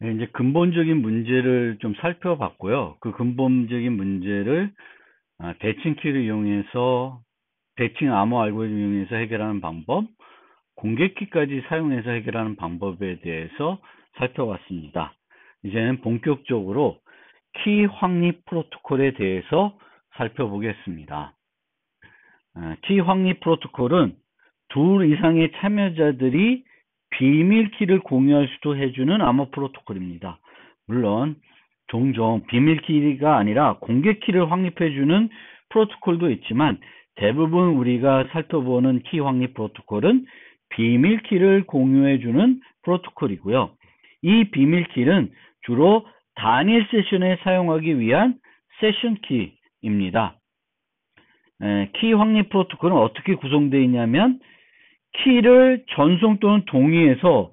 네, 이제 근본적인 문제를 좀 살펴봤고요. 그 근본적인 문제를 대칭키를 이용해서 대칭 암호 알고리즘 이용해서 해결하는 방법, 공개키까지 사용해서 해결하는 방법에 대해서 살펴봤습니다. 이제는 본격적으로 키 확립 프로토콜에 대해서 살펴보겠습니다. 키 확립 프로토콜은 둘 이상의 참여자들이 비밀키를 공유할 수도 해주는 암호 프로토콜입니다. 물론 종종 비밀키가 아니라 공개키를 확립해주는 프로토콜도 있지만 대부분 우리가 살펴보는 키 확립 프로토콜은 비밀키를 공유해주는 프로토콜이고요. 이 비밀키는 주로 단일 세션에 사용하기 위한 세션키입니다. 키 확립 프로토콜은 어떻게 구성되어 있냐면 키를 전송 또는 동의해서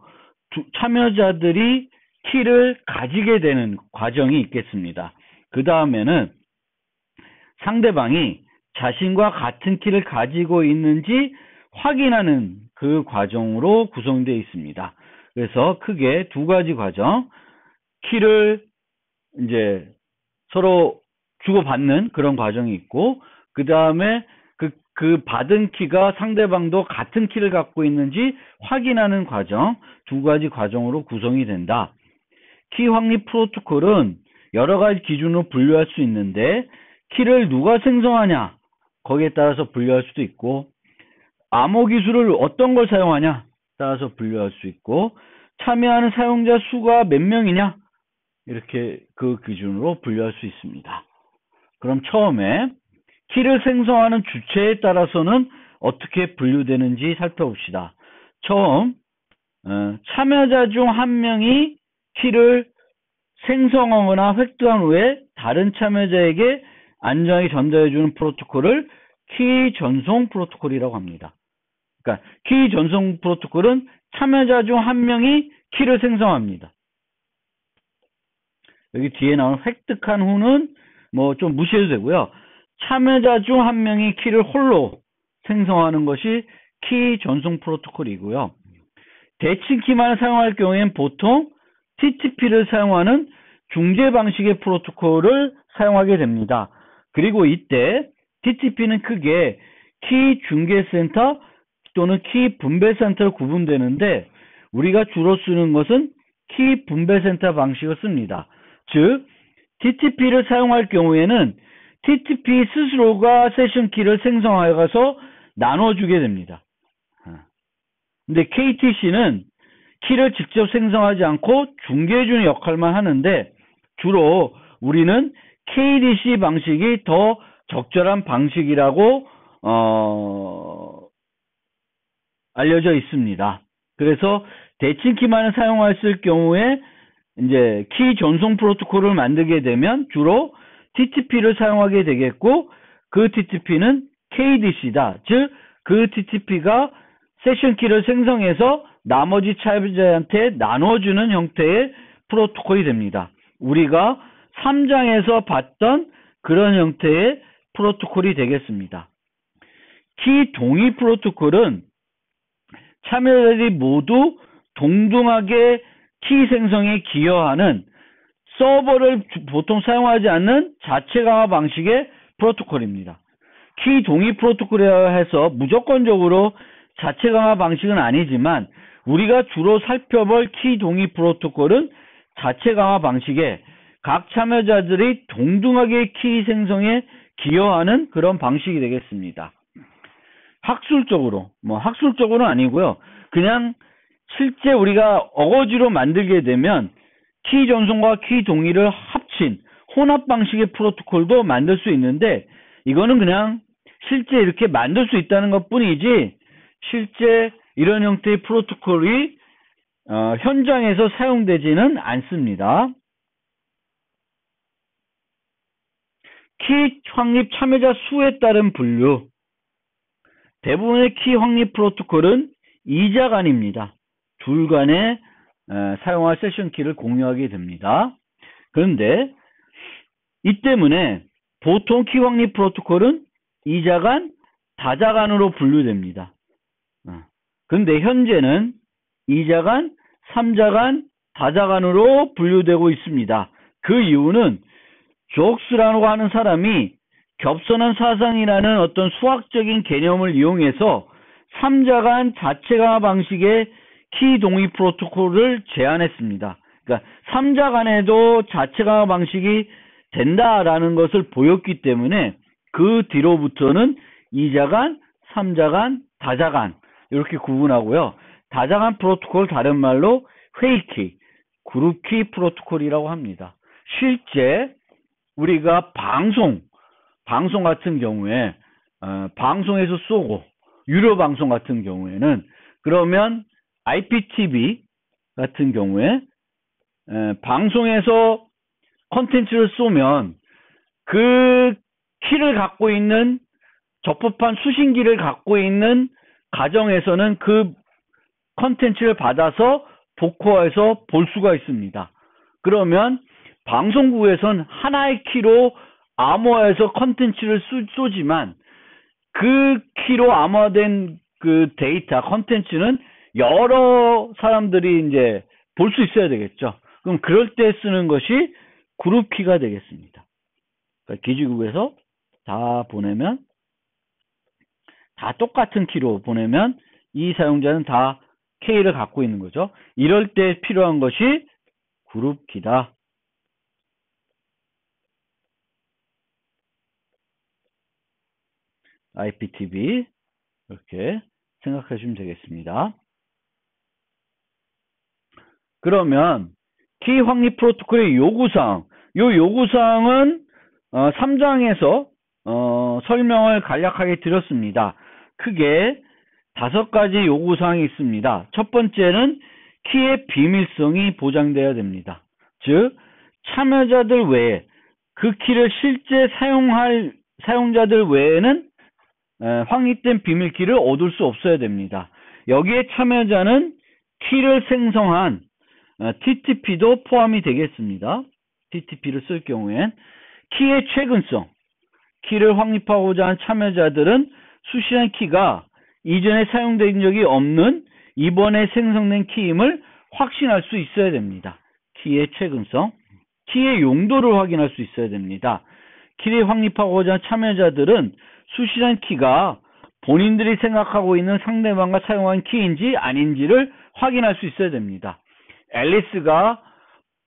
참여자들이 키를 가지게 되는 과정이 있겠습니다. 그 다음에는 상대방이 자신과 같은 키를 가지고 있는지 확인하는 그 과정으로 구성되어 있습니다. 그래서 크게 두 가지 과정, 키를 이제 서로 주고받는 그런 과정이 있고, 그 다음에 그 받은 키가 상대방도 같은 키를 갖고 있는지 확인하는 과정, 두 가지 과정으로 구성이 된다. 키 확립 프로토콜은 여러 가지 기준으로 분류할 수 있는데, 키를 누가 생성하냐, 거기에 따라서 분류할 수도 있고, 암호 기술을 어떤 걸 사용하냐, 따라서 분류할 수 있고, 참여하는 사용자 수가 몇 명이냐, 이렇게 그 기준으로 분류할 수 있습니다. 그럼 처음에 키를 생성하는 주체에 따라서는 어떻게 분류되는지 살펴봅시다. 처음 참여자 중 한 명이 키를 생성하거나 획득한 후에 다른 참여자에게 안전하게 전달해주는 프로토콜을 키 전송 프로토콜이라고 합니다. 그러니까 키 전송 프로토콜은 참여자 중 한 명이 키를 생성합니다. 여기 뒤에 나오는 획득한 후는 뭐 좀 무시해도 되고요. 참여자 중 한 명이 키를 홀로 생성하는 것이 키 전송 프로토콜이고요. 대칭키만 사용할 경우에는 보통 TTP를 사용하는 중재 방식의 프로토콜을 사용하게 됩니다. 그리고 이때 TTP는 크게 키 중개센터 또는 키 분배센터로 구분되는데 우리가 주로 쓰는 것은 키 분배센터 방식을 씁니다. 즉 TTP를 사용할 경우에는 TTP 스스로가 세션 키를 생성하여서 나눠주게 됩니다. 근데 KTC는 키를 직접 생성하지 않고 중개해주는 역할만 하는데 주로 우리는 KDC 방식이 더 적절한 방식이라고 알려져 있습니다. 그래서 대칭키만을 사용했을 경우에 이제 키 전송 프로토콜을 만들게 되면 주로 TTP를 사용하게 되겠고 그 TTP는 KDC다. 즉 그 TTP가 세션 키를 생성해서 나머지 참여자한테 나눠주는 형태의 프로토콜이 됩니다. 우리가 3장에서 봤던 그런 형태의 프로토콜이 되겠습니다. 키 동의 프로토콜은 참여자들이 모두 동등하게 키 생성에 기여하는 서버를 보통 사용하지 않는 자체 강화 방식의 프로토콜입니다. 키 동의 프로토콜이라 해서 무조건적으로 자체 강화 방식은 아니지만 우리가 주로 살펴볼 키 동의 프로토콜은 자체 강화 방식에 각 참여자들이 동등하게 키 생성에 기여하는 그런 방식이 되겠습니다. 학술적으로는 아니고요. 그냥 실제 우리가 어거지로 만들게 되면 키 전송과 키 동의를 합친 혼합 방식의 프로토콜도 만들 수 있는데 이거는 그냥 실제 이렇게 만들 수 있다는 것 뿐이지 실제 이런 형태의 프로토콜이 현장에서 사용되지는 않습니다. 키 확립 참여자 수에 따른 분류. 대부분의 키 확립 프로토콜은 2자 간입니다. 둘 간에 사용할 세션 키를 공유하게 됩니다. 그런데 이 때문에 보통 키 확립 프로토콜은 2자 간, 다자 간으로 분류됩니다. 그런데 현재는 2자 간, 3자 간, 다자간으로 분류되고 있습니다. 그 이유는 조크스라고 하는 사람이 겹선한 사상이라는 어떤 수학적인 개념을 이용해서 3자간 자체강화 방식의 키 동의 프로토콜을 제안했습니다. 그러니까 3자간에도 자체강화 방식이 된다라는 것을 보였기 때문에 그 뒤로부터는 2자간, 3자간, 다자간 이렇게 구분하고요. 다자간 프로토콜 다른 말로 회의키, 그룹키 프로토콜이라고 합니다. 실제 우리가 방송 같은 경우에 방송에서 쏘고 유료 방송 같은 경우에는 그러면 IPTV 같은 경우에 방송에서 컨텐츠를 쏘면 그 키를 갖고 있는 적법한 수신기를 갖고 있는 가정에서는 그 컨텐츠를 받아서 복호해서 볼 수가 있습니다. 그러면 방송국에선 하나의 키로 암호화해서 컨텐츠를 쏘지만 그 키로 암호화된 그 데이터 컨텐츠는 여러 사람들이 이제 볼 수 있어야 되겠죠. 그럼 그럴 때 쓰는 것이 그룹키가 되겠습니다. 그러니까 기지국에서 다 보내면 다 똑같은 키로 보내면 이 사용자는 다 K를 갖고 있는 거죠. 이럴 때 필요한 것이 그룹키다. IPTV 이렇게 생각하시면 되겠습니다. 그러면 키 확립 프로토콜의 요구사항, 이 요구사항은 3장에서 설명을 간략하게 드렸습니다. 크게 5가지 요구사항이 있습니다. 첫 번째는 키의 비밀성이 보장되어야 됩니다. 즉 참여자들 외에 그 키를 실제 사용할 사용자들 외에는 확립된 비밀키를 얻을 수 없어야 됩니다. 여기에 참여자는 키를 생성한 TTP도 포함이 되겠습니다. TTP를 쓸 경우엔 키의 최근성, 키를 확립하고자 한 참여자들은 수신한 키가 이전에 사용된 적이 없는 이번에 생성된 키임을 확신할 수 있어야 됩니다. 키의 최근성, 키의 용도를 확인할 수 있어야 됩니다. 키를 확립하고자 한 참여자들은 수신한 키가 본인들이 생각하고 있는 상대방과 사용한 키인지 아닌지를 확인할 수 있어야 됩니다. 앨리스가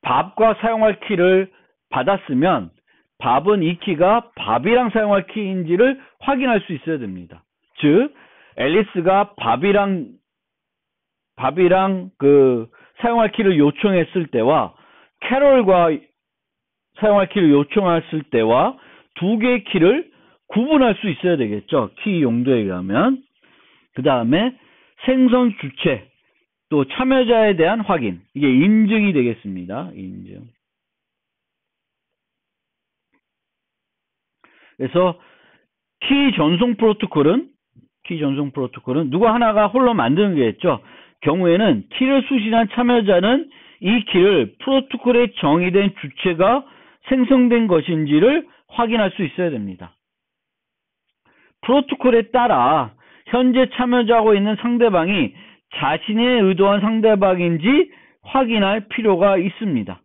밥과 사용할 키를 받았으면 밥은 이 키가 밥이랑 사용할 키인지를 확인할 수 있어야 됩니다. 즉 앨리스가 밥이랑 그 사용할 키를 요청했을 때와 캐롤과 사용할 키를 요청했을 때와 두 개의 키를 구분할 수 있어야 되겠죠. 키 용도에 의하면. 그 다음에 생성 주체, 또 참여자에 대한 확인. 이게 인증이 되겠습니다. 인증. 그래서 키 전송 프로토콜은 누가 하나가 홀로 만드는 게겠죠. 경우에는 키를 수신한 참여자는 이 키를 프로토콜에 정의된 주체가 생성된 것인지를 확인할 수 있어야 됩니다. 프로토콜에 따라 현재 참여자하고 있는 상대방이 자신의 의도한 상대방인지 확인할 필요가 있습니다.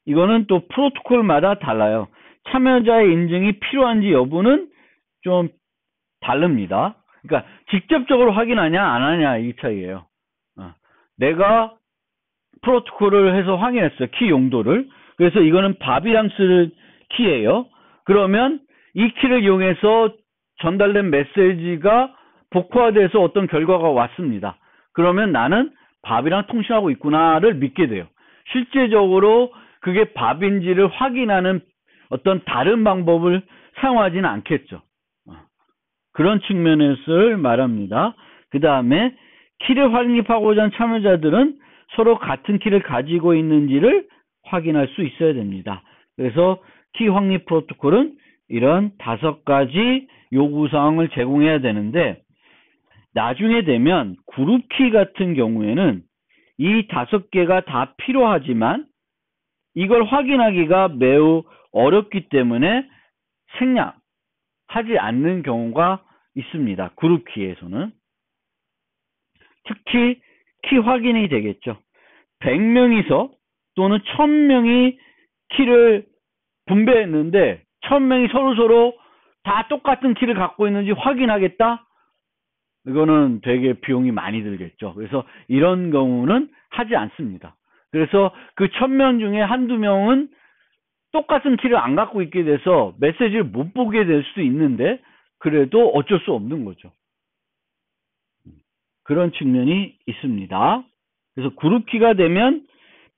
이거는 또 프로토콜마다 달라요. 참여자의 인증이 필요한지 여부는 좀 다릅니다. 그러니까 직접적으로 확인하냐 안 하냐 이 차이예요. 내가 프로토콜을 해서 확인했어요. 키 용도를. 그래서 이거는 밥이랑 쓸 키예요. 그러면 이 키를 이용해서 전달된 메시지가 복호화돼서 어떤 결과가 왔습니다. 그러면 나는 밥이랑 통신하고 있구나를 믿게 돼요. 실제적으로 그게 밥인지를 확인하는 어떤 다른 방법을 사용하지는 않겠죠. 그런 측면에서 말합니다. 그 다음에 키를 확립하고자 한 참여자들은 서로 같은 키를 가지고 있는지를 확인할 수 있어야 됩니다. 그래서 키 확립 프로토콜은 이런 5가지 요구사항을 제공해야 되는데 나중에 되면 그룹키 같은 경우에는 이 5개가 다 필요하지만 이걸 확인하기가 매우 어렵기 때문에 생략하지 않는 경우가 있습니다. 그룹키에서는. 특히 키 확인이 되겠죠. 100명이서 또는 1000명이 키를 분배했는데 1000명이 서로서로 다 똑같은 키를 갖고 있는지 확인하겠다? 이거는 되게 비용이 많이 들겠죠. 그래서 이런 경우는 하지 않습니다. 그래서 그 1000명 중에 한두 명은 똑같은 키를 안 갖고 있게 돼서 메시지를 못 보게 될 수도 있는데 그래도 어쩔 수 없는 거죠. 그런 측면이 있습니다. 그래서 그룹키가 되면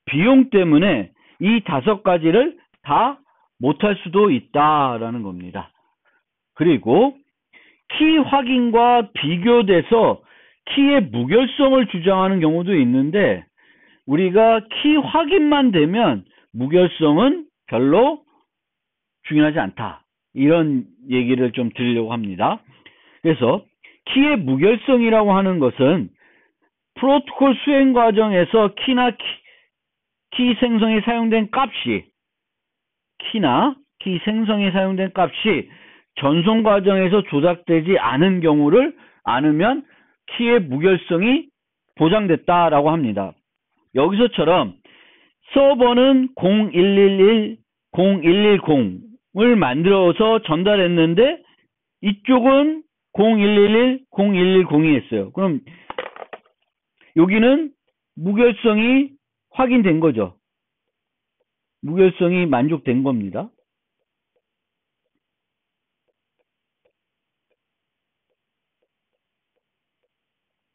비용 때문에 이 5가지를 다 못할 수도 있다라는 겁니다. 그리고 키 확인과 비교돼서 키의 무결성을 주장하는 경우도 있는데 우리가 키 확인만 되면 무결성은 별로 중요하지 않다. 이런 얘기를 좀 드리려고 합니다. 그래서 키의 무결성이라고 하는 것은 프로토콜 수행 과정에서 키나 키 생성에 사용된 값이 키 생성에 사용된 값이 전송 과정에서 조작되지 않은 경우를 않으면 키의 무결성이 보장됐다라고 합니다. 여기서처럼 서버는 0111, 0110을 만들어서 전달했는데 이쪽은 0111, 0110이 했어요. 그럼 여기는 무결성이 확인된 거죠. 무결성이 만족된 겁니다.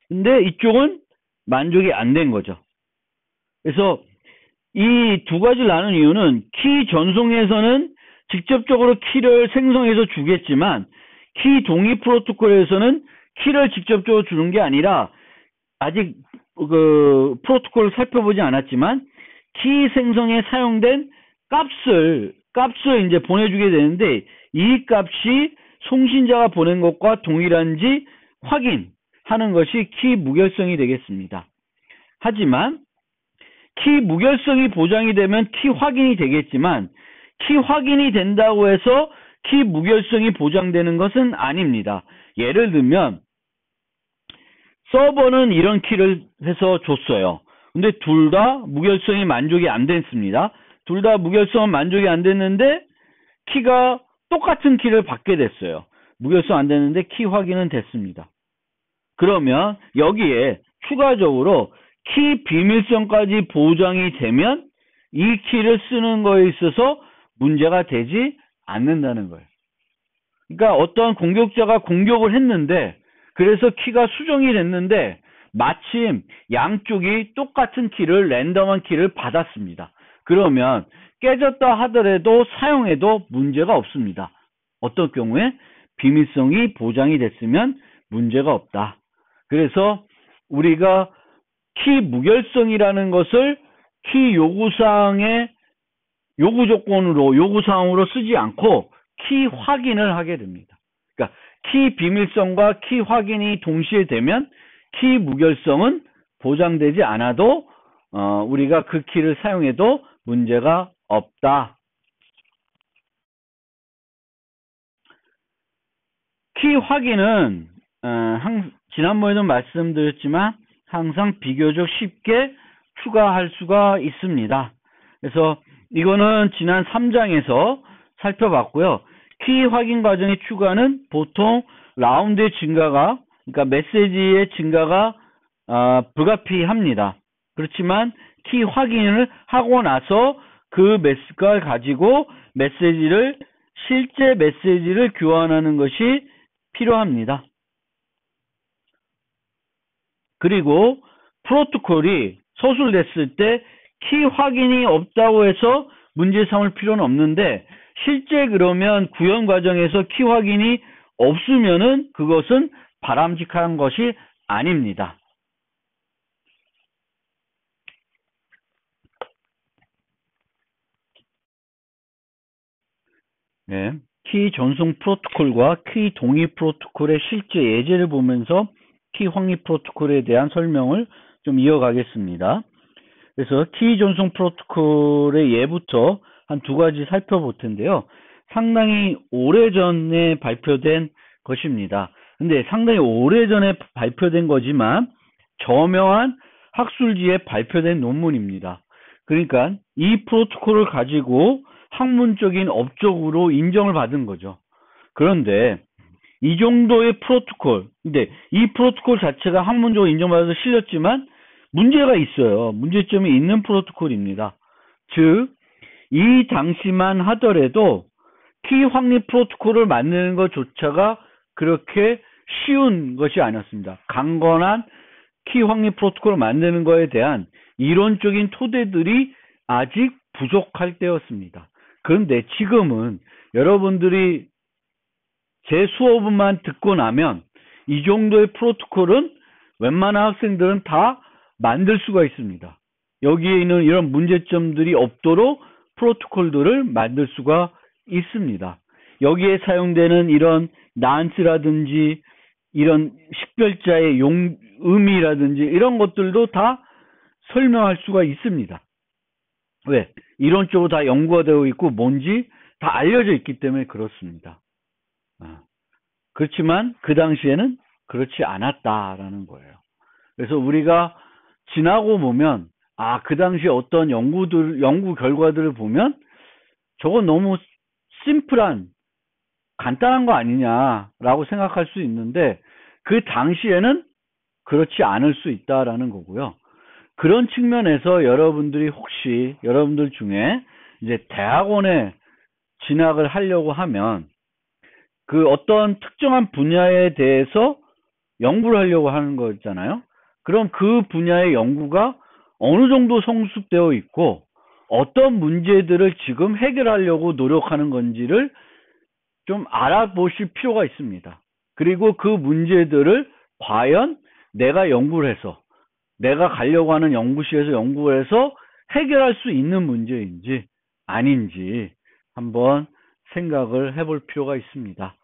근데 이쪽은 만족이 안 된 거죠. 그래서 이 두 가지를 나눈 이유는 키 전송에서는 직접적으로 키를 생성해서 주겠지만 키 동의 프로토콜에서는 키를 직접적으로 주는 게 아니라 아직 그 프로토콜을 살펴보지 않았지만 키 생성에 사용된 값을 이제 보내주게 되는데 이 값이 송신자가 보낸 것과 동일한지 확인하는 것이 키 무결성이 되겠습니다. 하지만 키 무결성이 보장이 되면 키 확인이 되겠지만 키 확인이 된다고 해서 키 무결성이 보장되는 것은 아닙니다. 예를 들면 서버는 이런 키를 해서 줬어요. 근데 둘 다 무결성이 만족이 안 됐습니다. 둘 다 무결성은 만족이 안 됐는데 키가 똑같은 키를 받게 됐어요. 무결성 안 됐는데 키 확인은 됐습니다. 그러면 여기에 추가적으로 키 비밀성까지 보장이 되면 이 키를 쓰는 거에 있어서 문제가 되지 않는다는 거예요. 그러니까 어떠한 공격자가 공격을 했는데 그래서 키가 수정이 됐는데 마침 양쪽이 똑같은 키를 랜덤한 키를 받았습니다. 그러면 깨졌다 하더라도 사용해도 문제가 없습니다. 어떤 경우에 비밀성이 보장이 됐으면 문제가 없다. 그래서 우리가 키 무결성이라는 것을 키 요구사항의 요구 조건으로 요구사항으로 쓰지 않고 키 확인을 하게 됩니다. 그러니까 키 비밀성과 키 확인이 동시에 되면 키 무결성은 보장되지 않아도 우리가 그 키를 사용해도 문제가 없다. 키 확인은 지난번에도 말씀드렸지만 항상 비교적 쉽게 추가할 수가 있습니다. 그래서 이거는 지난 3장에서 살펴봤고요. 키 확인 과정의 추가는 보통 라운드의 증가가, 그러니까 메시지의 증가가 불가피합니다. 그렇지만 키 확인을 하고 나서 그 메시지를 가지고 실제 메시지를 교환하는 것이 필요합니다. 그리고 프로토콜이 서술됐을 때 키 확인이 없다고 해서 문제 삼을 필요는 없는데 실제 그러면 구현 과정에서 키 확인이 없으면은 그것은 바람직한 것이 아닙니다. 네, 키 전송 프로토콜과 키 동의 프로토콜의 실제 예제를 보면서 키 확인 프로토콜에 대한 설명을 좀 이어가겠습니다. 그래서 키 전송 프로토콜의 예부터 한 두 가지 살펴볼 텐데요. 상당히 오래전에 발표된 것입니다. 근데 상당히 오래전에 발표된 거지만 저명한 학술지에 발표된 논문입니다. 그러니까 이 프로토콜을 가지고 학문적인 업적으로 인정을 받은 거죠. 그런데 이 정도의 프로토콜, 근데 이 프로토콜 자체가 학문적으로 인정받아서 실렸지만 문제가 있어요. 문제점이 있는 프로토콜입니다. 즉, 이 당시만 하더라도 키 확립 프로토콜을 만드는 것조차가 그렇게 쉬운 것이 아니었습니다. 강건한 키 확립 프로토콜을 만드는 것에 대한 이론적인 토대들이 아직 부족할 때였습니다. 그런데 지금은 여러분들이 제 수업만 듣고 나면 이 정도의 프로토콜은 웬만한 학생들은 다 만들 수가 있습니다. 여기에 있는 이런 문제점들이 없도록 프로토콜들을 만들 수가 있습니다. 여기에 사용되는 이런 난스라든지 이런 식별자의 의미라든지 이런 것들도 다 설명할 수가 있습니다. 왜? 이론적으로 다 연구가 되어 있고 뭔지 다 알려져 있기 때문에 그렇습니다. 그렇지만 그 당시에는 그렇지 않았다라는 거예요. 그래서 우리가 지나고 보면 그 당시에 어떤 연구 결과들을 보면 저건 너무 심플한 간단한 거 아니냐라고 생각할 수 있는데 그 당시에는 그렇지 않을 수 있다라는 거고요. 그런 측면에서 여러분들이 혹시 여러분들 중에 이제 대학원에 진학을 하려고 하면 그 어떤 특정한 분야에 대해서 연구를 하려고 하는 거잖아요. 그럼 그 분야의 연구가 어느 정도 성숙되어 있고 어떤 문제들을 지금 해결하려고 노력하는 건지를 좀 알아보실 필요가 있습니다. 그리고 그 문제들을 과연 내가 연구를 해서 내가 가려고 하는 연구실에서 연구를 해서 해결할 수 있는 문제인지 아닌지 한번 생각을 해볼 필요가 있습니다.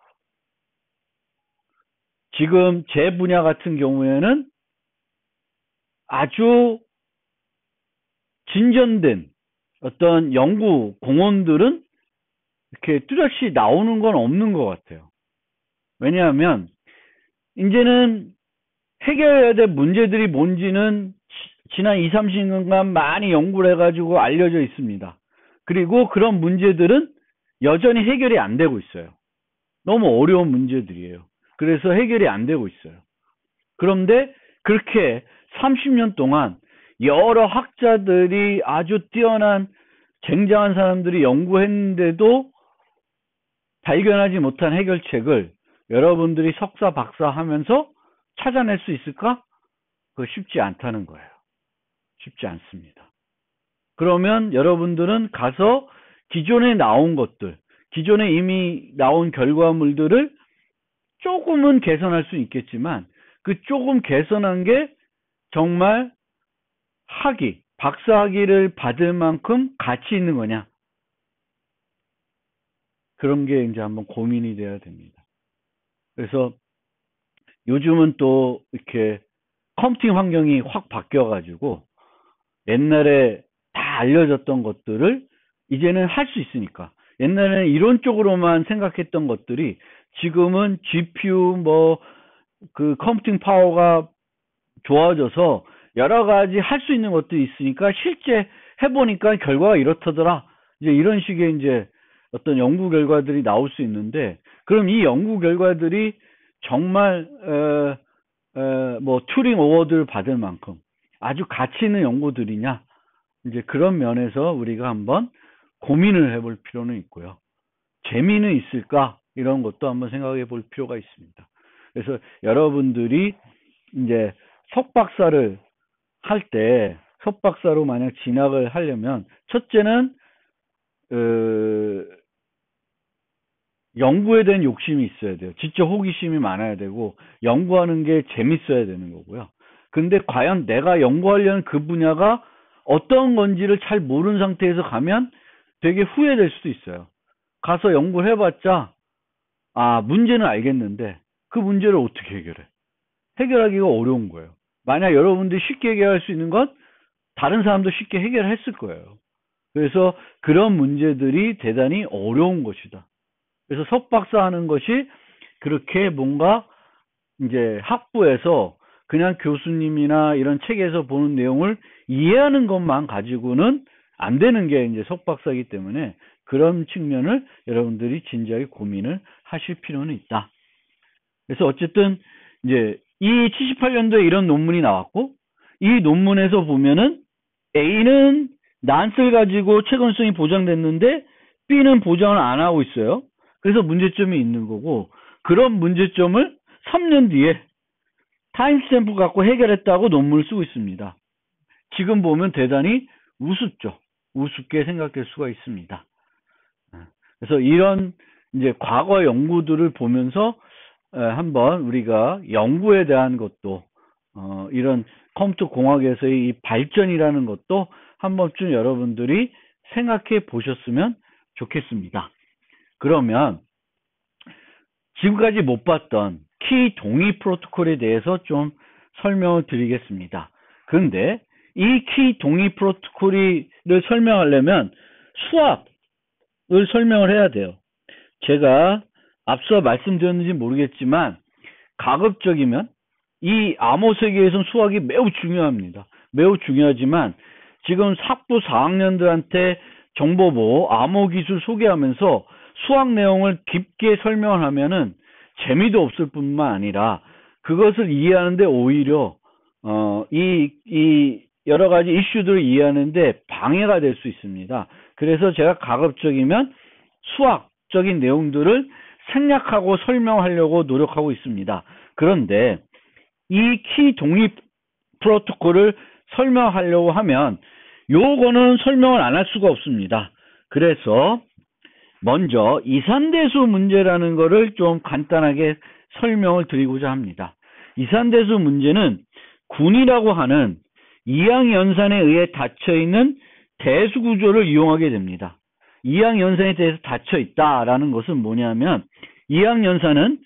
지금 제 분야 같은 경우에는 아주 진전된 어떤 연구 공원들은 이렇게 뚜렷이 나오는 건 없는 것 같아요. 왜냐하면 이제는 해결해야 될 문제들이 뭔지는 지난 20, 30년간 많이 연구를 해가지고 알려져 있습니다. 그리고 그런 문제들은 여전히 해결이 안 되고 있어요. 너무 어려운 문제들이에요. 그래서 해결이 안 되고 있어요. 그런데 그렇게 30년 동안 여러 학자들이 아주 뛰어난 쟁쟁한 사람들이 연구했는데도 발견하지 못한 해결책을 여러분들이 석사 박사 하면서 찾아낼 수 있을까? 그거 쉽지 않다는 거예요. 쉽지 않습니다. 그러면 여러분들은 가서 기존에 나온 것들, 기존에 이미 나온 결과물들을 조금은 개선할 수 있겠지만 그 조금 개선한 게 정말 박사학위를 받을 만큼 가치 있는 거냐? 그런 게 이제 한번 고민이 돼야 됩니다. 그래서 요즘은 또 이렇게 컴퓨팅 환경이 확 바뀌어가지고 옛날에 다 알려졌던 것들을 이제는 할 수 있으니까 옛날에는 이론적으로만 생각했던 것들이 지금은 GPU 그 컴퓨팅 파워가 좋아져서 여러 가지 할 수 있는 것도 있으니까 실제 해보니까 결과가 이렇더라. 이제 이런 식의 이제 어떤 연구 결과들이 나올 수 있는데 그럼 이 연구 결과들이 정말 튜링 어워드를 받을 만큼 아주 가치 있는 연구들이냐 이제 그런 면에서 우리가 한번 고민을 해볼 필요는 있고요. 재미는 있을까 이런 것도 한번 생각해 볼 필요가 있습니다. 그래서 여러분들이 이제 석박사를 할 때 석박사로 만약 진학을 하려면 첫째는 연구에 대한 욕심이 있어야 돼요. 지적 호기심이 많아야 되고 연구하는 게 재밌어야 되는 거고요. 근데 과연 내가 연구하려는 그 분야가 어떤 건지를 잘 모르는 상태에서 가면 되게 후회될 수도 있어요. 가서 연구를 해봤자 문제는 알겠는데 그 문제를 어떻게 해결해? 해결하기가 어려운 거예요. 만약 여러분들이 쉽게 해결할 수 있는 건 다른 사람도 쉽게 해결했을 거예요. 그래서 그런 문제들이 대단히 어려운 것이다. 그래서 석박사 하는 것이 그렇게 뭔가 이제 학부에서 그냥 교수님이나 이런 책에서 보는 내용을 이해하는 것만 가지고는 안 되는 게 이제 석박사이기 때문에 그런 측면을 여러분들이 진지하게 고민을 하실 필요는 있다. 그래서 어쨌든 이제 이 78년도에 이런 논문이 나왔고, 이 논문에서 보면은 A는 난스를 가지고 최건성이 보장됐는데 B는 보장을 안 하고 있어요. 그래서 문제점이 있는 거고, 그런 문제점을 3년 뒤에 타임스탬프 갖고 해결했다고 논문을 쓰고 있습니다. 지금 보면 대단히 우습죠. 우습게 생각될 수가 있습니다. 그래서 이런 이제 과거 연구들을 보면서 한번 우리가 연구에 대한 것도 이런 컴퓨터 공학에서의 이 발전이라는 것도 한 번쯤 여러분들이 생각해 보셨으면 좋겠습니다. 그러면 지금까지 못 봤던 키 동의 프로토콜에 대해서 좀 설명을 드리겠습니다. 그런데 이 키 동의 프로토콜을 설명하려면 수학을 설명을 해야 돼요. 제가 앞서 말씀드렸는지 모르겠지만 가급적이면 이 암호 세계에서는 수학이 매우 중요합니다. 매우 중요하지만 지금 학부 4학년들한테 정보보호 암호 기술 소개하면서 수학 내용을 깊게 설명을 하면은 재미도 없을 뿐만 아니라 그것을 이해하는데 오히려 이 여러 가지 이슈들을 이해하는데 방해가 될 수 있습니다. 그래서 제가 가급적이면 수학적인 내용들을 생략하고 설명하려고 노력하고 있습니다. 그런데 이 키 독립 프로토콜을 설명하려고 하면 요거는 설명을 안 할 수가 없습니다. 그래서 먼저 이산대수 문제라는 거를 좀 간단하게 설명을 드리고자 합니다. 이산대수 문제는 군이라고 하는 이항연산에 의해 닫혀있는 대수구조를 이용하게 됩니다. 이항연산에 대해서 닫혀있다라는 것은 뭐냐면 이항연산은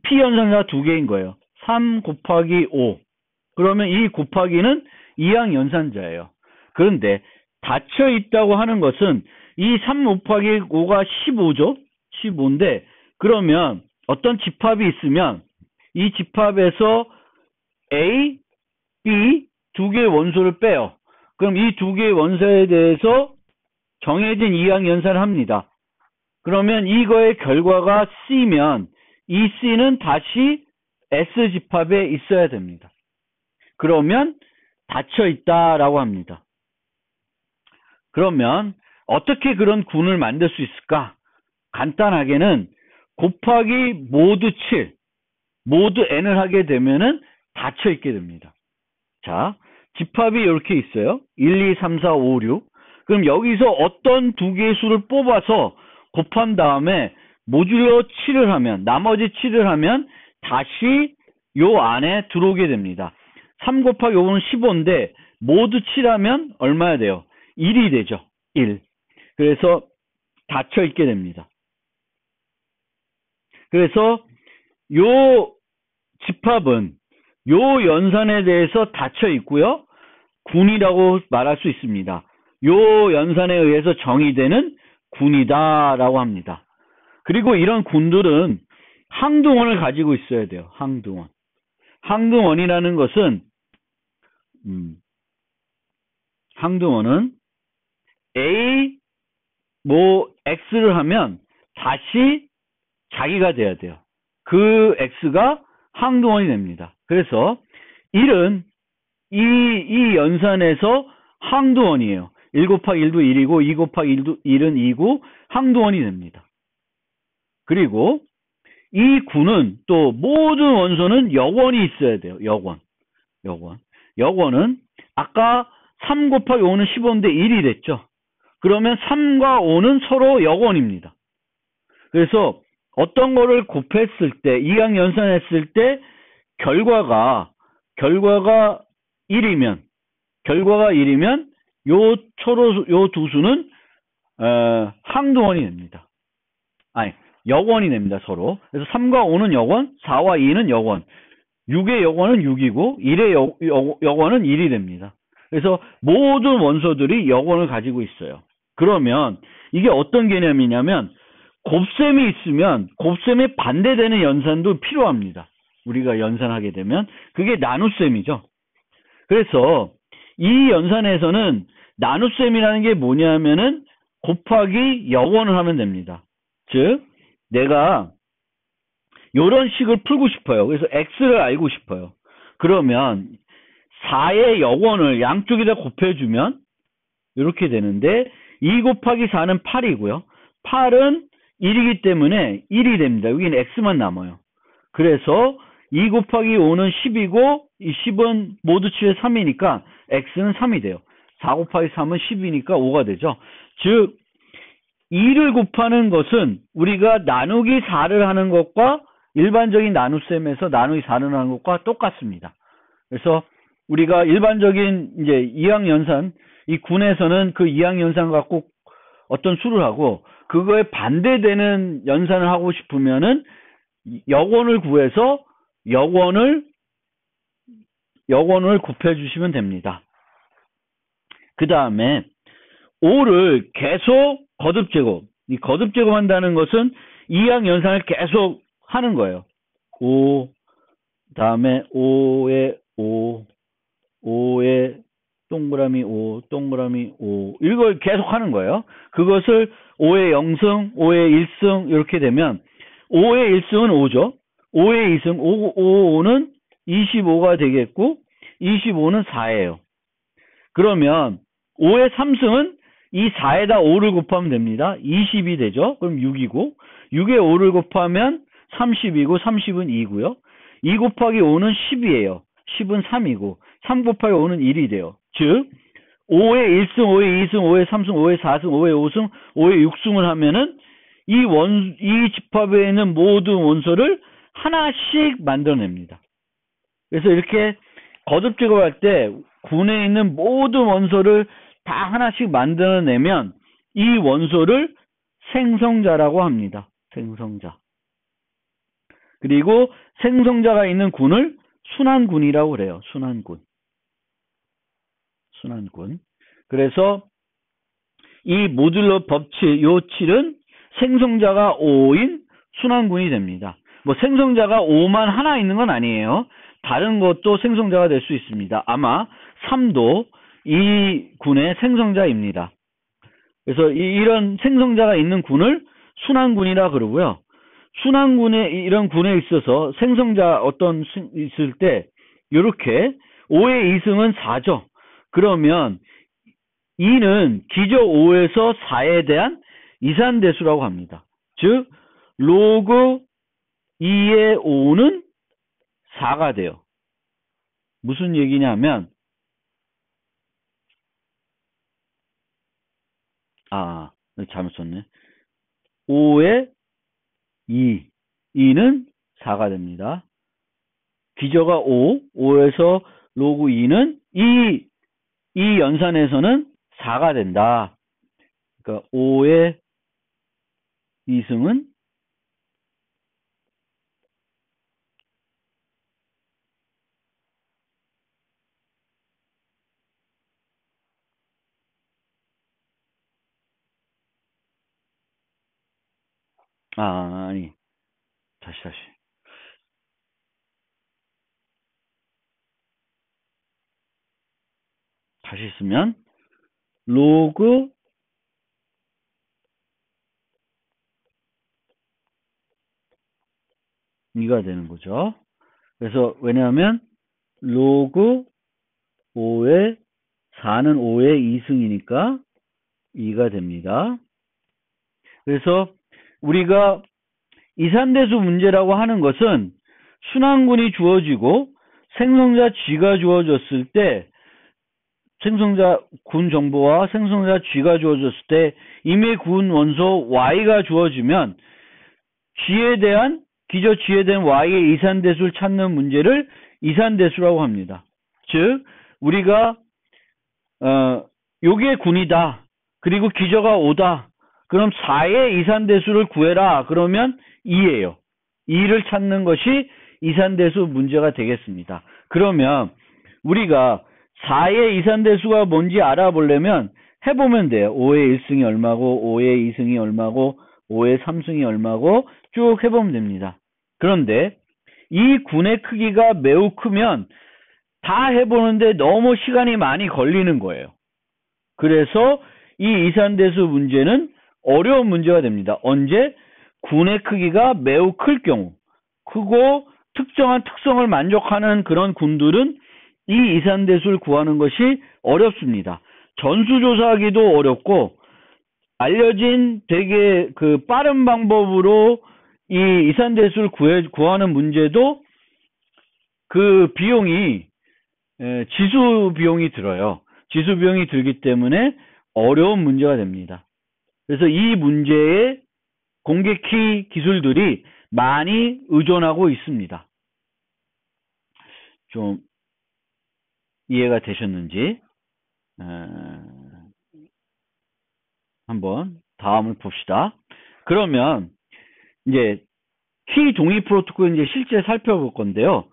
P연산자가 두 개인 거예요. 3 곱하기 5. 그러면 이 곱하기는 이항연산자예요. 그런데 닫혀있다고 하는 것은 이 3 곱하기 5가 15죠? 15인데 그러면 어떤 집합이 있으면 이 집합에서 A, B 두 개의 원소를 빼요. 그럼 이 두 개의 원소에 대해서 정해진 이항연산을 합니다. 그러면 이거의 결과가 C면 이 C는 다시 S 집합에 있어야 됩니다. 그러면 닫혀있다라고 합니다. 그러면 어떻게 그런 군을 만들 수 있을까? 간단하게는 곱하기 모두 7, 모두 n을 하게 되면은 닫혀있게 됩니다. 자, 집합이 이렇게 있어요. 1, 2, 3, 4, 5, 6. 그럼 여기서 어떤 두 개의 수를 뽑아서 곱한 다음에 모듈로 7을 하면, 나머지 7을 하면 다시 요 안에 들어오게 됩니다. 3 곱하기 5는 15인데 모두 7하면 얼마야 돼요? 1이 되죠. 1. 그래서 닫혀 있게 됩니다. 그래서 요 집합은 요 연산에 대해서 닫혀 있고요. 군이라고 말할 수 있습니다. 요 연산에 의해서 정의되는 군이다라고 합니다. 그리고 이런 군들은 항등원을 가지고 있어야 돼요. 항등원. 항등원이라는 것은 항등원은 A X를 하면 다시 자기가 돼야 돼요. 그 X가 항등원이 됩니다. 그래서 1은 이 연산에서 항등원이에요. 1 곱하기 1도 1이고 2 곱하기 1은 2고 항등원이 됩니다. 그리고 이 군은 또 모든 원소는 역원이 있어야 돼요. 역원은 아까 3 곱하기 5는 15인데 1이 됐죠. 그러면 3과 5는 서로 역원입니다. 그래서 어떤 거를 곱했을 때, 이항 연산했을 때 결과가 1이면 요 두 수는 항등원이 됩니다. 아니, 역원이 됩니다, 서로. 그래서 3과 5는 역원, 4와 2는 역원. 6의 역원은 6이고 1의 역원은 1이 됩니다. 그래서 모든 원소들이 역원을 가지고 있어요. 그러면 이게 어떤 개념이냐면 곱셈이 있으면 곱셈에 반대되는 연산도 필요합니다. 우리가 연산하게 되면 그게 나눗셈이죠. 그래서 이 연산에서는 나눗셈이라는 게 뭐냐면은 곱하기 여원을 하면 됩니다. 즉 내가 이런 식을 풀고 싶어요. 그래서 x를 알고 싶어요. 그러면 4의 여원을 양쪽에다 곱해주면 이렇게 되는데 2 곱하기 4는 8이고요. 8은 1이기 때문에 1이 됩니다. 여기는 x만 남아요. 그래서 2 곱하기 5는 10이고 이 10은 모두 치에 3이니까 x는 3이 돼요. 4 곱하기 3은 10이니까 5가 되죠. 즉 2를 곱하는 것은 우리가 나누기 4를 하는 것과 일반적인 나눗셈에서 나누기 4를 하는 것과 똑같습니다. 그래서 우리가 일반적인 이제 이항연산, 이 군에서는 그 이항연산 갖고 어떤 수를 하고 그거에 반대되는 연산을 하고 싶으면은 여원을 구해서 여원을 곱해 주시면 됩니다. 그 다음에 5를 계속 거듭 제곱. 이 거듭 제곱한다는 것은 이항 연산을 계속 하는 거예요. 5, 다음에 5에 5, 5에 동그라미 5, 동그라미 5. 이걸 계속 하는 거예요. 그것을 5의 0승, 5의 1승 이렇게 되면 5의 1승은 5죠. 5의 2승, 5는 25가 되겠고 25는 4예요. 그러면 5의 3승은 이 4에다 5를 곱하면 됩니다. 20이 되죠. 그럼 6이고 6에 5를 곱하면 30이고 30은 2고요. 2 곱하기 5는 10이에요. 10은 3이고 3 곱하기 5는 1이 돼요. 즉 5의 1승, 5의 2승, 5의 3승, 5의 4승, 5의 5승, 5의 6승을 하면은 이 집합에 있는 모든 원소를 하나씩 만들어냅니다. 그래서 이렇게 거듭 제곱할 때 군에 있는 모든 원소를 다 하나씩 만들어내면 이 원소를 생성자라고 합니다. 생성자. 그리고 생성자가 있는 군을 순환군이라고 그래요. 순환군. 그래서 이 모듈러 법칙, 요 7은 생성자가 5인 순환군이 됩니다. 뭐 생성자가 5만 하나 있는 건 아니에요. 다른 것도 생성자가 될 수 있습니다. 아마 3도 이 군의 생성자입니다. 그래서 이런 생성자가 있는 군을 순환군이라 그러고요. 순환군의 이런 군에 있어서 생성자 어떤 있을 때 이렇게 5의 2승은 4죠. 그러면 2는 기저 5에서 4에 대한 이산대수라고 합니다. 즉 로그 2의 5는 4가 돼요. 무슨 얘기냐면 잘못 썼네. 5의 2는 4가 됩니다. 기저가 5에서 로그 2는 이 연산에서는 4가 된다. 그러니까 5의 2승은 아니 다시 쓰면 로그 2가 되는 거죠. 그래서 왜냐하면 로그 5의 4는 5의 2승이니까 2가 됩니다. 그래서 우리가 이산대수 문제라고 하는 것은 순환군이 주어지고 생성자 G가 주어졌을 때 생성자 군 정보와 생성자 G가 주어졌을 때 임의 군 원소 Y가 주어지면 G에 대한 기저 G에 대한 Y의 이산대수를 찾는 문제를 이산대수라고 합니다. 즉 우리가 요게 군이다. 그리고 기저가 5다. 그럼 4의 이산대수를 구해라. 그러면 2예요. 2를 찾는 것이 이산대수 문제가 되겠습니다. 그러면 우리가 4의 이산대수가 뭔지 알아보려면 해보면 돼요. 5의 1승이 얼마고 5의 2승이 얼마고 5의 3승이 얼마고 쭉 해보면 됩니다. 그런데 이 군의 크기가 매우 크면 다 해보는데 너무 시간이 많이 걸리는 거예요. 그래서 이 이산대수 문제는 어려운 문제가 됩니다. 언제? 군의 크기가 매우 클 경우, 크고 특정한 특성을 만족하는 그런 군들은 이 이산대수를 구하는 것이 어렵습니다. 전수조사하기도 어렵고, 알려진 되게 그 빠른 방법으로 이 이산대수를 구하는 문제도 그 비용이 지수 비용이 들어요. 지수 비용이 들기 때문에 어려운 문제가 됩니다. 그래서 이 문제에 공개키 기술들이 많이 의존하고 있습니다. 좀 이해가 되셨는지 한번 다음을 봅시다. 그러면 이제 키 동의 프로토콜 이제 실제 살펴볼 건데요.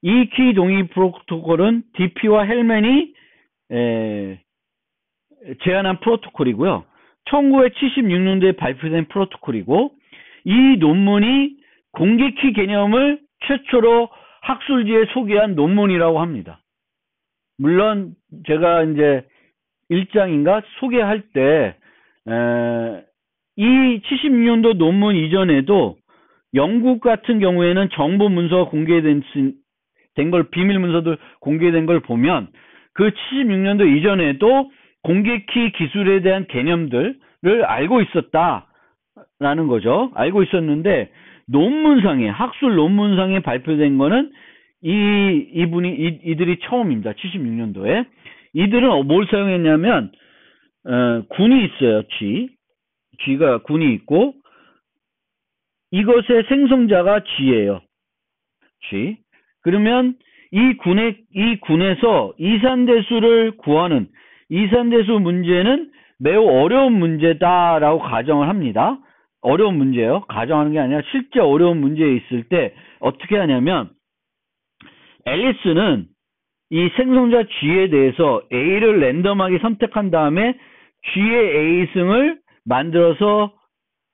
이 키 동의 프로토콜은 DP와 헬맨이 제안한 프로토콜이고요. 1976년도에 발표된 프로토콜이고, 이 논문이 공개키 개념을 최초로 학술지에 소개한 논문이라고 합니다. 물론 제가 이제 1장인가 소개할 때 이 76년도 논문 이전에도 영국 같은 경우에는 정보 문서가 공개된 걸, 비밀 문서들 공개된 걸 보면 그 76년도 이전에도 공개키 기술에 대한 개념들을 알고 있었다라는 거죠. 알고 있었는데 논문상에, 학술 논문상에 발표된 거는 이들이 처음입니다. 76년도에. 이들은 뭘 사용했냐면 군이 있어요. G가 군이 있고, 이것의 생성자가 G예요. G. 그러면 이 군에서 이산대수를 구하는, 이산대수 문제는 매우 어려운 문제다라고 가정을 합니다. 어려운 문제예요. 가정하는 게 아니라 실제 어려운 문제에 있을 때 어떻게 하냐면, 앨리스는 이 생성자 G에 대해서 A를 랜덤하게 선택한 다음에 G의 A승을 만들어서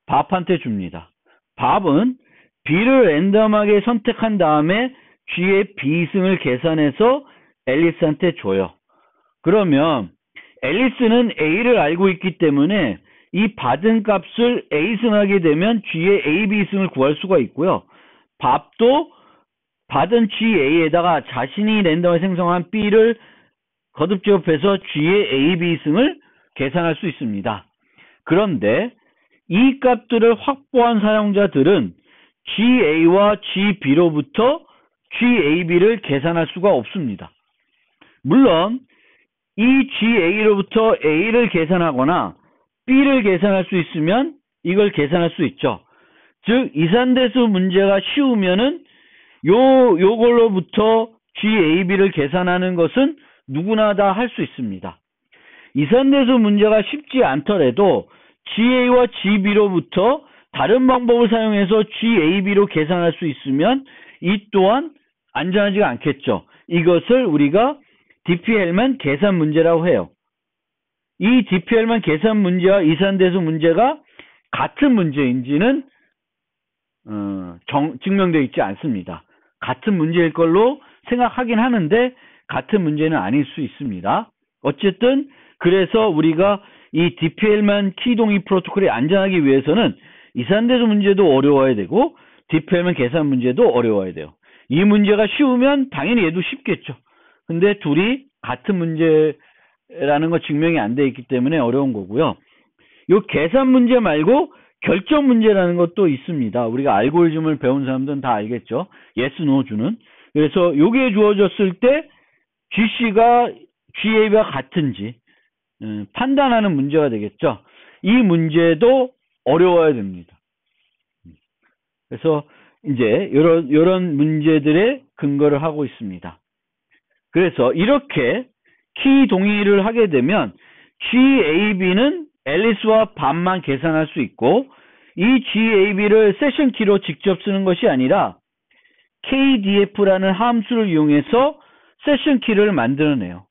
밥한테 줍니다. 밥은 B를 랜덤하게 선택한 다음에 G의 B승을 계산해서 앨리스한테 줘요. 그러면 앨리스는 A를 알고 있기 때문에 이 받은 값을 A승하게 되면 G의 A, B승을 구할 수가 있고요. 밥도 받은 GA에다가 자신이 랜덤하게 생성한 B를 거듭 지급해서 G의 A, B승을 계산할 수 있습니다. 그런데 이 값들을 확보한 사용자들은 GA와 GB로부터 GAB를 계산할 수가 없습니다. 물론 이 GA로부터 A를 계산하거나 B를 계산할 수 있으면 이걸 계산할 수 있죠. 즉 이산대수 문제가 쉬우면은 요걸로부터 GAB를 계산하는 것은 누구나 다 할 수 있습니다. 이산대수 문제가 쉽지 않더라도 GA와 GB로부터 다른 방법을 사용해서 GAB로 계산할 수 있으면 이 또한 안전하지가 않겠죠. 이것을 우리가 DP-헬만 계산 문제라고 해요. 이 DP-헬만 계산 문제와 이산대수 문제가 같은 문제인지는 증명되어 있지 않습니다. 같은 문제일 걸로 생각하긴 하는데 같은 문제는 아닐 수 있습니다. 어쨌든 그래서 우리가 이 DP-헬만 키 동의 프로토콜이 안전하기 위해서는 이산대수 문제도 어려워야 되고 DP-헬만 계산 문제도 어려워야 돼요. 이 문제가 쉬우면 당연히 얘도 쉽겠죠. 근데 둘이 같은 문제라는 거 증명이 안 돼 있기 때문에 어려운 거고요. 요 계산 문제 말고 결정 문제라는 것도 있습니다. 우리가 알고리즘을 배운 사람들은 다 알겠죠. yes, no 주는. 그래서 요게 주어졌을 때 GC가 GA가 같은지 판단하는 문제가 되겠죠. 이 문제도 어려워야 됩니다. 그래서 이제 이런 문제들의 근거를 하고 있습니다. 그래서 이렇게 키 동의를 하게 되면 GAB는 앨리스와 밥만 계산할 수 있고, 이 GAB를 세션 키로 직접 쓰는 것이 아니라 KDF라는 함수를 이용해서 세션 키를 만들어내요.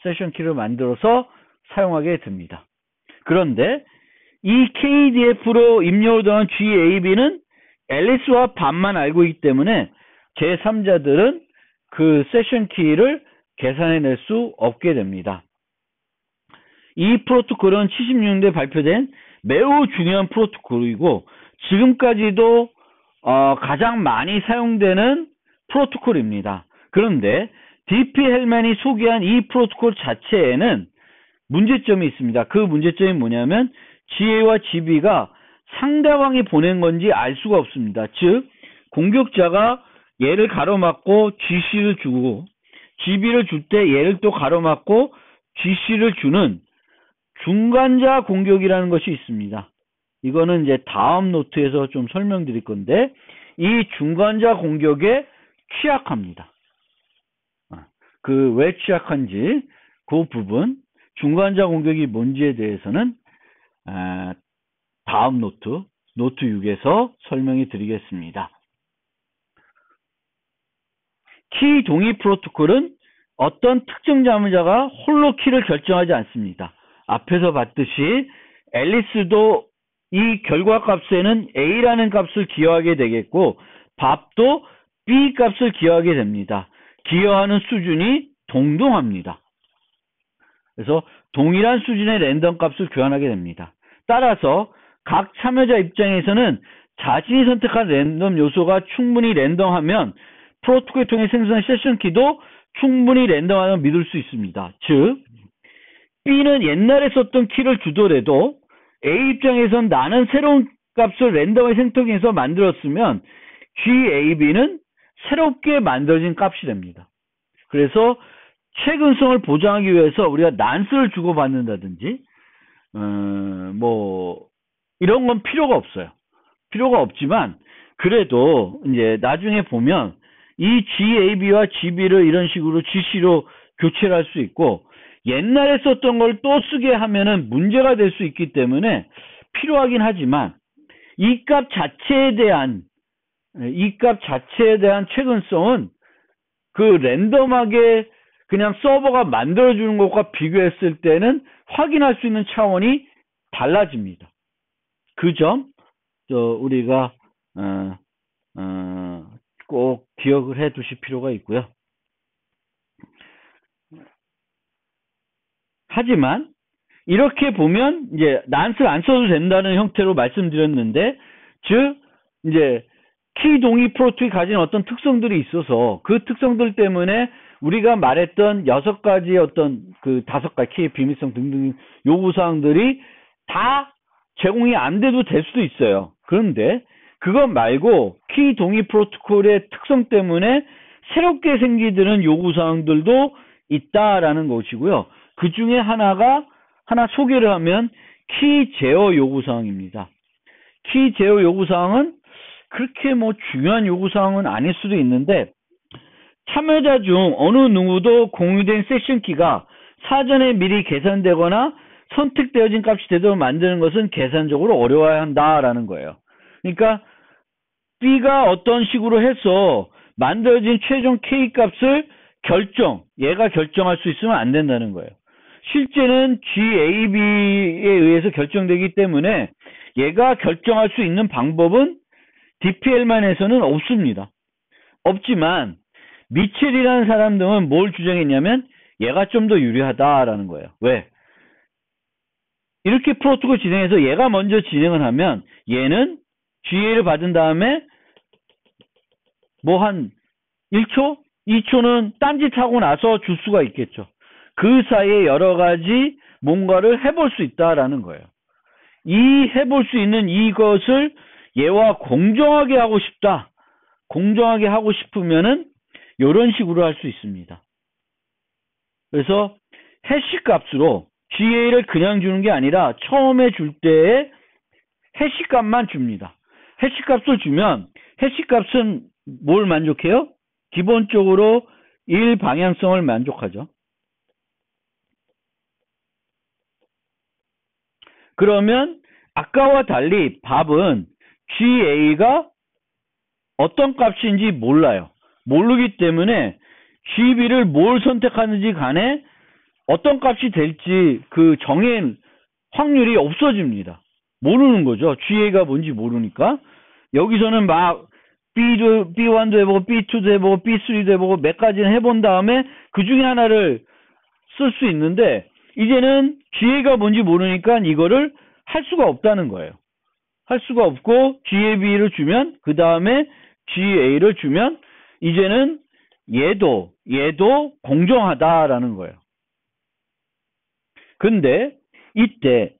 세션 키를 만들어서 사용하게 됩니다. 그런데 이 KDF로 입력을 더한 GAB는 앨리스와 밥만 알고 있기 때문에 제3자들은 그 세션 키를 계산해낼 수 없게 됩니다. 이 프로토콜은 76년도에 발표된 매우 중요한 프로토콜이고 지금까지도 가장 많이 사용되는 프로토콜입니다. 그런데 DP 헬만이 소개한 이 프로토콜 자체에는 문제점이 있습니다. 그 문제점이 뭐냐면 GA와 GB가 상대방이 보낸 건지 알 수가 없습니다. 즉 공격자가 얘를 가로막고 GC를 주고 GB를 줄 때 얘를 또 가로막고 GC를 주는 중간자 공격이라는 것이 있습니다. 이거는 이제 다음 노트에서 좀 설명드릴 건데 이 중간자 공격에 취약합니다. 그 왜 취약한지 그 부분 중간자 공격이 뭔지에 대해서는 다음 노트 6에서 설명해 드리겠습니다. 키 동의 프로토콜은 어떤 특정 자문자가 홀로 키를 결정하지 않습니다. 앞에서 봤듯이 앨리스도 이 결과 값에는 A라는 값을 기여하게 되겠고 밥도 B 값을 기여하게 됩니다. 기여하는 수준이 동등합니다. 그래서 동일한 수준의 랜덤 값을 교환하게 됩니다. 따라서 각 참여자 입장에서는 자신이 선택한 랜덤 요소가 충분히 랜덤하면 프로토콜을 통해 생성한 세션 키도 충분히 랜덤하다고 믿을 수 있습니다. 즉 B는 옛날에 썼던 키를 주더라도 A 입장에선 나는 새로운 값을 랜덤하게 생성해서 만들었으면 GAB는 새롭게 만들어진 값이 됩니다. 그래서 최근성을 보장하기 위해서 우리가 난스를 주고받는다든지 이런 건 필요가 없어요. 필요가 없지만 그래도 이제 나중에 보면 이 GAB와 GB를 이런 식으로 GC로 교체를 할 수 있고 옛날에 썼던 걸 또 쓰게 하면은 문제가 될 수 있기 때문에 필요하긴 하지만 이 값 자체에 대한 최근성은 그 랜덤하게 그냥 서버가 만들어주는 것과 비교했을 때는 확인할 수 있는 차원이 달라집니다. 그 점 우리가 꼭 기억을 해 두실 필요가 있고요. 하지만 이렇게 보면 이제 난스를 안 써도 된다는 형태로 말씀드렸는데 즉 이제 키 동의 프로토콜이 가진 어떤 특성들이 있어서 그 특성들 때문에 우리가 말했던 6가지의 어떤 그 5가지 키의 비밀성 등등 요구사항들이 다 제공이 안 돼도 될 수도 있어요. 그런데 그것 말고 키 동의 프로토콜의 특성 때문에 새롭게 생기드는 요구사항들도 있다라는 것이고요. 그 중에 하나 소개를 하면 키 제어 요구사항입니다. 키 제어 요구사항은 그렇게 중요한 요구사항은 아닐 수도 있는데 참여자 중 어느 누구도 공유된 세션 키가 사전에 미리 계산되거나 선택되어진 값이 되도록 만드는 것은 계산적으로 어려워야 한다라는 거예요. 그러니까 B가 어떤 식으로 해서 만들어진 최종 K 값을 얘가 결정할 수 있으면 안 된다는 거예요. 실제는 GAB에 의해서 결정되기 때문에 얘가 결정할 수 있는 방법은 DPL만에서는 없습니다. 없지만 미첼이라는 사람 등은 뭘 주장했냐면 얘가 좀 더 유리하다라는 거예요. 왜? 이렇게 프로토콜 진행해서 얘가 먼저 진행을 하면 얘는 GA를 받은 다음에 한 1초? 2초는 딴짓하고 나서 줄 수가 있겠죠. 그 사이에 여러 가지 뭔가를 해볼 수 있다라는 거예요. 이 해볼 수 있는 이것을 얘와 공정하게 하고 싶다. 공정하게 하고 싶으면은 이런 식으로 할 수 있습니다. 그래서 해시 값으로 GA를 그냥 주는 게 아니라 처음에 줄 때에 해시 값만 줍니다. 해시 값을 주면 해시 값은 뭘 만족해요? 기본적으로 일방향성을 만족하죠. 그러면 아까와 달리 밥은 GA가 어떤 값인지 몰라요. 모르기 때문에 GB를 뭘 선택하는지 간에 어떤 값이 될지 그 정해진 확률이 없어집니다. 모르는 거죠. GA가 뭔지 모르니까. 여기서는 막 B1도 해보고 B2도 해보고 B3도 해보고 몇 가지는 해본 다음에 그 중에 하나를 쓸 수 있는데 이제는 GA가 뭔지 모르니까 이거를 할 수가 없다는 거예요. 할 수가 없고 GAB를 주면 그 다음에 GA를 주면 이제는 얘도 공정하다라는 거예요. 근데 이때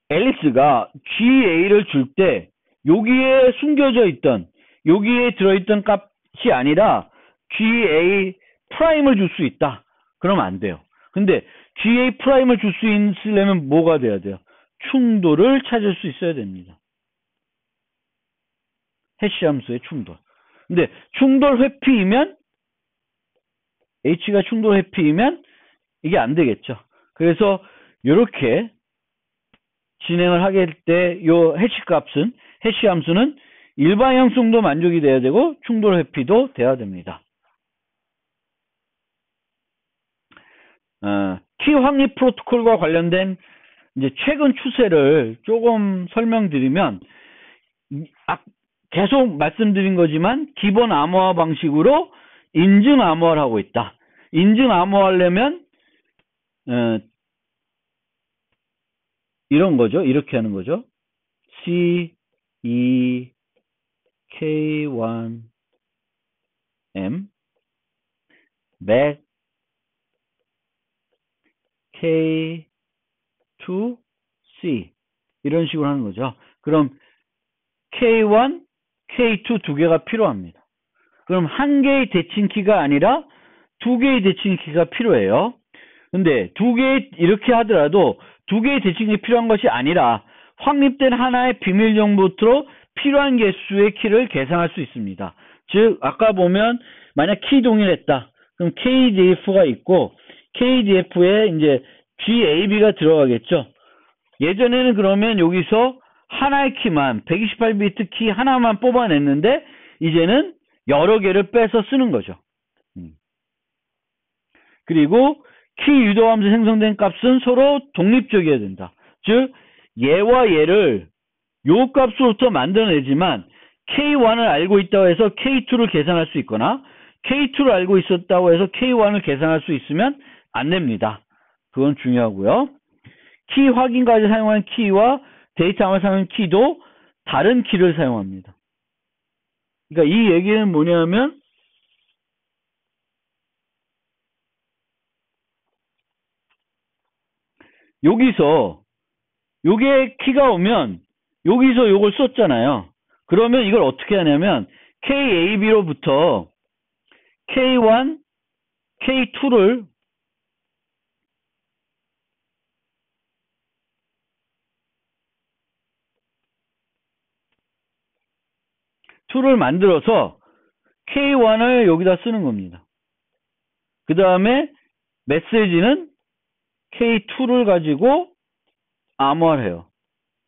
앨리스가 GA를 줄 때 여기에 숨겨져 있던 여기에 들어있던 값이 아니라 GA 프라임을 줄 수 있다. 그러면 안 돼요. 근데 GA 프라임을 줄 수 있으려면 뭐가 돼야 돼요? 충돌을 찾을 수 있어야 됩니다. 해시 함수의 충돌. 근데 충돌 회피이면 H가 충돌 회피이면 이게 안 되겠죠. 그래서 이렇게 진행을 하게 될 때 요 해시 함수는 일방향성도 만족이 돼야 되고 충돌 회피도 돼야 됩니다. 키 확립 프로토콜과 관련된 이제 최근 추세를 조금 설명드리면 계속 말씀드린 거지만 기본 암호화 방식으로 인증 암호화를 하고 있다. 인증 암호화하려면 이런 거죠. 이렇게 하는 거죠. C, E, K1, M, back, K2, C 이런 식으로 하는 거죠. 그럼 K1, K2 두 개가 필요합니다. 그럼 한 개의 대칭키가 아니라 두 개의 대칭키가 필요해요. 근데 두 개 이렇게 하더라도 두 개의 대칭이 필요한 것이 아니라 확립된 하나의 비밀 정보로 필요한 개수의 키를 계산할 수 있습니다. 즉 아까 보면 만약 키 동일했다. 그럼 KDF가 있고 KDF에 이제 GAB가 들어가겠죠. 예전에는 그러면 여기서 하나의 키만 128비트 키 하나만 뽑아냈는데 이제는 여러 개를 빼서 쓰는 거죠. 그리고 키 유도함수 생성된 값은 서로 독립적이어야 된다. 즉 얘와 얘를 요 값으로부터 만들어내지만 K1을 알고 있다고 해서 K2를 계산할 수 있거나 K2를 알고 있었다고 해서 K1을 계산할 수 있으면 안 됩니다. 그건 중요하고요. 키 확인까지 사용한 키와 데이터 암호를 사용한 키도 다른 키를 사용합니다. 그러니까 이 얘기는 뭐냐면 여기서 요게 키가 오면 여기서 요걸 썼잖아요. 그러면 이걸 어떻게 하냐면 KAB로부터 K1, K2를 만들어서 K1을 여기다 쓰는 겁니다. 그 다음에 메시지는 K2를 가지고 암호화를 해요.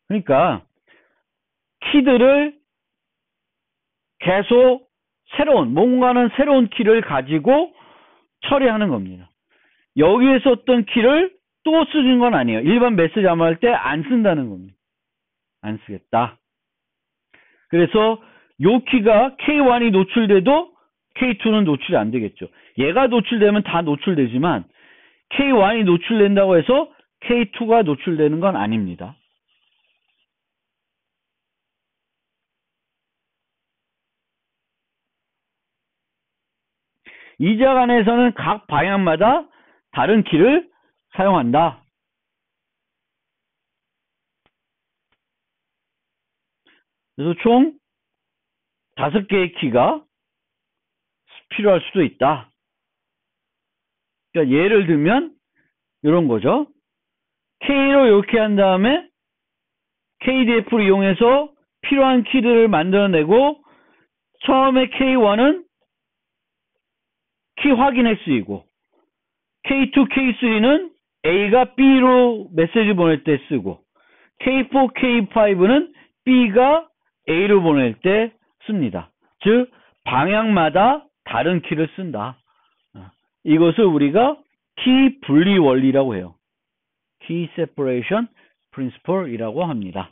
그러니까 키들을 계속 뭔가는 새로운 키를 가지고 처리하는 겁니다. 여기에 썼던 키를 또 쓰는 건 아니에요. 일반 메시지 암호할 때 안 쓴다는 겁니다. 안 쓰겠다. 그래서 요 키가 K1이 노출돼도 K2는 노출이 안 되겠죠. 얘가 노출되면 다 노출되지만 K1이 노출된다고 해서 K2가 노출되는 건 아닙니다. 이자 간에서는 각 방향마다 다른 키를 사용한다. 그래서 총 5개의 키가 필요할 수도 있다. 그러니까 예를 들면 이런 거죠. K로 이렇게 한 다음에 KDF를 이용해서 필요한 키들을 만들어내고 처음에 K1은 키 확인에 쓰이고 K2, K3는 A가 B로 메시지 보낼 때 쓰고 K4, K5는 B가 A로 보낼 때 씁니다. 즉 방향마다 다른 키를 쓴다. 이것을 우리가 키 분리 원리라고 해요. Key Separation Principle이라고 합니다.